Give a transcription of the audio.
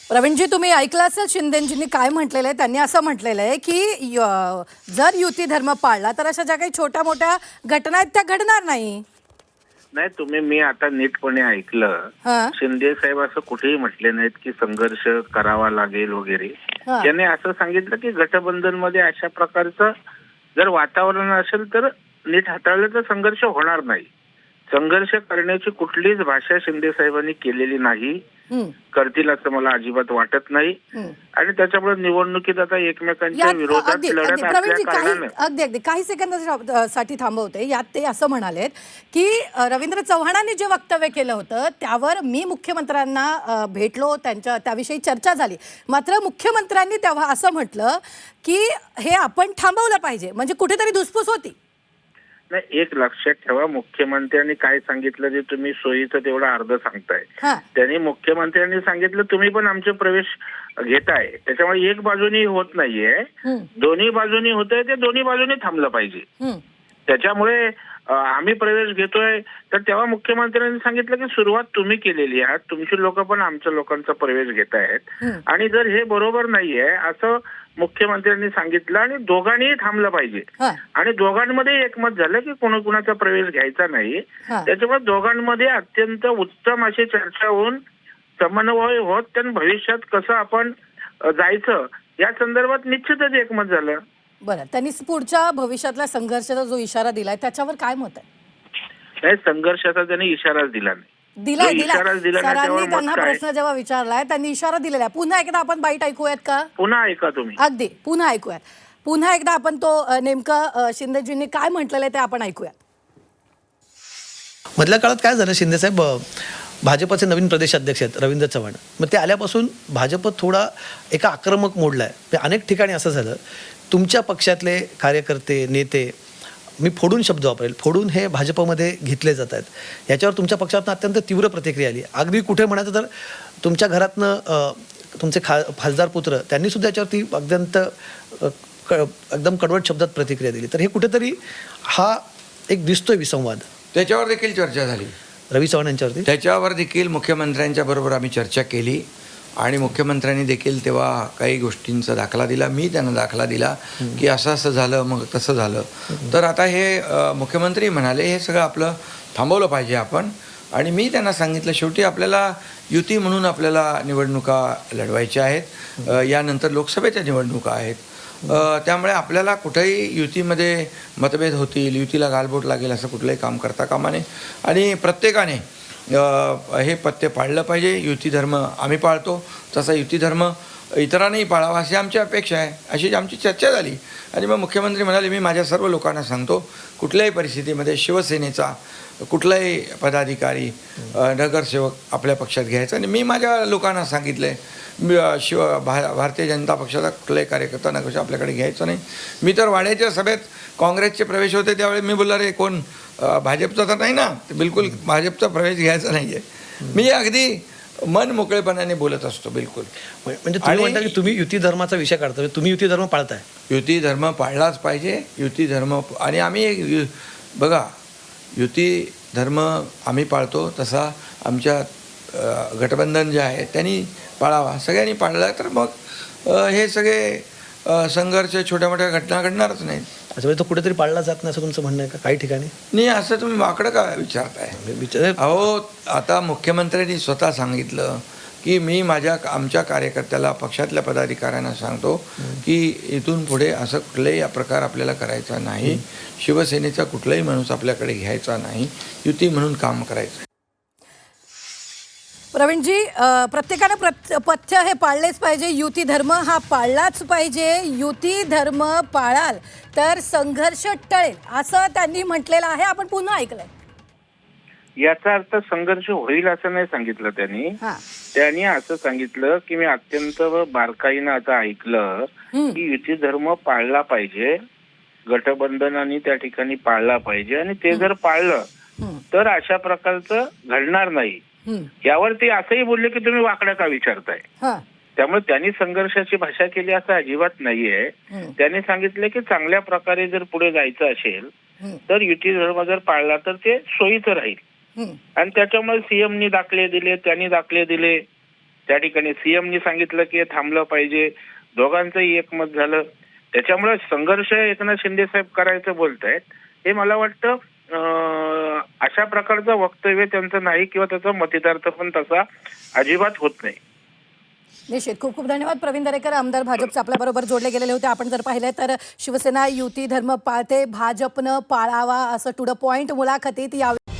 प्रवीणजी, तुम्ही ऐकलं असेल शिंदेजींनी काय म्हटलेलं आहे. त्यांनी असं म्हटलेलं आहे की जर युती धर्म पाळला तर अशा ज्या काही छोट्या मोठ्या घटना आहेत त्या घडणार नाही. नाही, तुम्ही मी आता नीटपणे ऐकलं. हां शिंदे साहेब असं कुठेही म्हटले नाहीत की संघर्ष करावा लागेल वगैरे. हां त्याने असं सांगितलं की गठबंधन मध्ये अशा प्रकारचं जर वातावरण असेल तर नीट हाताळलं तर संघर्ष होणार नाही. संघर्ष करण्याची कुठलीच भाषा शिंदे साहेबांनी केलेली नाही, हं, करतील असं मला अजिबात वाटत नाही. हं. आणि त्याच्यामुळे निवडणुकीत आता एकमेकांच्या यात विरोधात अगदी लढत अगदी असल्या प्रवीणजी कारणानं अगदी काही सेकंदासाठी थांबवते. यात ते असं म्हणालेत की रवींद्र चव्हाणांनी जे वक्तव्य केलं होतं त्यावर मी मुख्यमंत्र्यांना भेटलो, त्यांच्या त्याविषयी चर्चा झाली. मात्र मुख्यमंत्र्यांनी तेव्हा असं म्हटलं की हे आपण थांबवलं पाहिजे, म्हणजे कुठेतरी धुसफूस होती. नाही, एक लक्षात ठेवा, मुख्यमंत्र्यांनी काय सांगितलं ते तुम्ही सोयीचं तेवढं अर्ध सांगताय. हां त्यांनी मुख्यमंत्र्यांनी सांगितलं तुम्ही पण आमचे प्रवेश घेताय, त्याच्यामुळे एक बाजूनी होत नाहीये, हं, दोन्ही बाजूनी होतंय, ते दोन्ही बाजूनी थांबलं पाहिजे. हं, त्याच्यामुळे आम्ही प्रवेश घेतोय तर तेव्हा मुख्यमंत्र्यांनी सांगितलं की सुरुवात तुम्ही केलेली आहात, तुमची लोक पण आमच्या लोकांचा प्रवेश घेत आहेत हं. आणि जर हे बरोबर नाहीये असं मुख्यमंत्र्यांनी सांगितलं आणि दोघांनीही थांबलं पाहिजे. हां आणि दोघांमध्ये एकमत झालं की कोणाचा प्रवेश घ्यायचा नाही. हां त्याच्यामुळे दोघांमध्ये अत्यंत उत्तम अशी चर्चा होऊन समन्वय होत त्यांनी भविष्यात कसं आपण जायचं या संदर्भात निश्चितच एकमत झालं. बरं, त्यांनी पुढच्या भविष्यातल्या संघर्षाचा जो इशारा दिलाय त्याच्यावर काय मत आहे? नाही, संघर्षाचा त्यांनी इशाराच दिला नाही. दिलाय जो इशारा दिलाय दिला नाही सरांनी त्यावर त्यांना मत काय? प्रश्न जेव्हा विचारलाय त्यांनी इशारा दिलेला आहे. पुन्हा एकदा आपण बाईट ऐकूयात का? पुन्हा ऐका तुम्ही. अगदी पुन्हा ऐकूयात. पुन्हा एकदा आपण तो नेमकं शिंदेजींनी काय म्हटलेलं आहे ते आपण ऐकूयात. मधल्या काळात काय झालं, शिंदेसाहेब भाजपचे नवीन प्रदेश अध्यक्ष आहेत रवींद्र चव्हाण. मग ते आल्यापासून भाजप थोडा एका आक्रमक मोडला आहे. अनेक ठिकाणी असं झालं, तुमच्या पक्षातले कार्यकर्ते नेते, मी फोडून शब्द वापरेल, फोडून हे भाजपमध्ये घेतले जात आहेत. याच्यावर तुमच्या पक्षातनं अत्यंत तीव्र प्रतिक्रिया आली. अगदी कुठे म्हणायचं तर तुमच्या घरातनं तुमचे खासदार पुत्र त्यांनीसुद्धा याच्यावरती अत्यंत एकदम कडवट शब्दात प्रतिक्रिया दिली. तर हे कुठेतरी हा एक दिसतोय विसंवाद. त्याच्यावर देखील चर्चा झाली. रवी चव्हाण यांच्यावरती त्याच्यावर देखील मुख्यमंत्र्यांच्या बरोबर आम्ही चर्चा केली आणि मुख्यमंत्र्यांनी देखील तेव्हा काही गोष्टींचा दाखला दिला. मी त्यांना दाखला दिला की असं असं झालं, मग तसं झालं. तर आता हे मुख्यमंत्री म्हणाले हे सगळं आपलं थांबवलं पाहिजे आपण. आणि मी त्यांना सांगितलं शेवटी आपल्याला युती म्हणून आपल्याला निवडणुका लढवायच्या आहेत. यानंतर लोकसभेच्या निवडणुका आहेत. त्यामुळे आपल्याला कुठेही युतीमध्ये मतभेद होतील, युतीला गालबोट लागेल असं कुठलंही काम करता कामा नये. आणि प्रत्येकाने हे पथ्य पाळलं पाहिजे. युती धर्म आम्ही पाळतो, तसा युती धर्म इतरांनाही पाळावा अशी आमची अपेक्षा आहे. अशी आमची चर्चा झाली. आणि मग मुख्यमंत्री म्हणाले मी माझ्या सर्व लोकांना सांगतो कुठल्याही परिस्थितीमध्ये शिवसेनेचा कुठलाही पदाधिकारी नगरसेवक आपल्या पक्षात घ्यायचा. आणि मी माझ्या लोकांना सांगितलं आहे भारतीय जनता पक्षाचा कुठलाही कार्यकर्ता नगरसेवक आपल्याकडे घ्यायचा नाही. मी तर वाड्याच्या सभेत काँग्रेसचे प्रवेश होते त्यावेळी मी बोलला रे कोण भाजपचा तर नाही ना, बिलकुल भाजपचा प्रवेश घ्यायचा नाही आहे. मी अगदी मन मोकळेपणाने बोलत असतो बिलकुल. म्हणजे तुम्ही म्हणता की तुम्ही युती धर्माचा विषय काढता, तुम्ही युती धर्म पाळताय. युती धर्म पाळलाच पाहिजे. युती धर्म आणि आम्ही बघा युती धर्म आम्ही पाळतो तसा आमच्या गठबंधन जे आहे त्यांनी पाळावा. सगळ्यांनी पाळला तर मग हे सगळे संघर्ष छोट्या मोठ्या घटना घडणारच नाहीत. अच्छा, म्हणजे तो कुठेतरी पाळला जात नाही असं तुमचं म्हणणं आहे का काही ठिकाणी? नाही, असं तुम्ही वाकडं का विचारताय? अहो, आता मुख्यमंत्र्यांनी स्वतः सांगितलं की मी आमच्या कार्यकर्त्याला पक्षातल्या पदाधिकाऱ्यांना सांगतो की इथून पुढे असं कुठलाही प्रकार आपल्याला करायचा नाही. शिवसेनेचा कुठलाही माणूस आपल्याकडे घ्यायचा नाही. युती म्हणून काम करायचं. प्रवीणजी, प्रत्येकाने पथ्य हे पाळलेच पाहिजे. युती धर्म हा पाळलाच पाहिजे. युती धर्म पाळाल तर संघर्ष टळेल असं त्यांनी म्हटलेलं आहे. आपण पुन्हा ऐकलंय. याचा अर्थ संघर्ष होईल असं नाही सांगितलं त्यांनी. त्यांनी असं सांगितलं की मी अत्यंत बारकाईनं आता ऐकलं की युती धर्म पाळला पाहिजे, गठबंधनाने त्या ठिकाणी पाळला पाहिजे आणि ते जर पाळलं तर अशा प्रकारचं घडणार नाही. यावर ते असंही बोलले की तुम्ही वाकड्या का विचारताय. त्यामुळे त्यांनी संघर्षाची भाषा केली असं अजिबात नाहीये. त्यांनी सांगितलं की चांगल्या प्रकारे जर पुढे जायचं असेल तर युती धर्म जर पाळला तर ते सोयीचं राहील. आणि त्याच्यामुळे सीएमनी दाखले दिले, त्यांनी दाखले दिले त्या ठिकाणी सीएमनी सांगितलं की हे थांबलं पाहिजे, दोघांचंही एकमत झालं. त्याच्यामुळे संघर्ष एकनाथ शिंदे साहेब करायचं बोलतायत हे मला वाटतं अशा प्रकारचं वक्तव्य त्यांचं नाही किंवा त्याचा मतितार्थ पण तसा अजिबात होत नाही. निश्चित. खूप खूप धन्यवाद प्रवीण दरेकर, आमदार भाजपचे आपल्या बरोबर जोडले गेलेले होते. आपण जर पाहिलं तर शिवसेना युती धर्म पाळते, भाजपनं पाळावा असं टू द पॉइंट मुलाखतीत यावेळी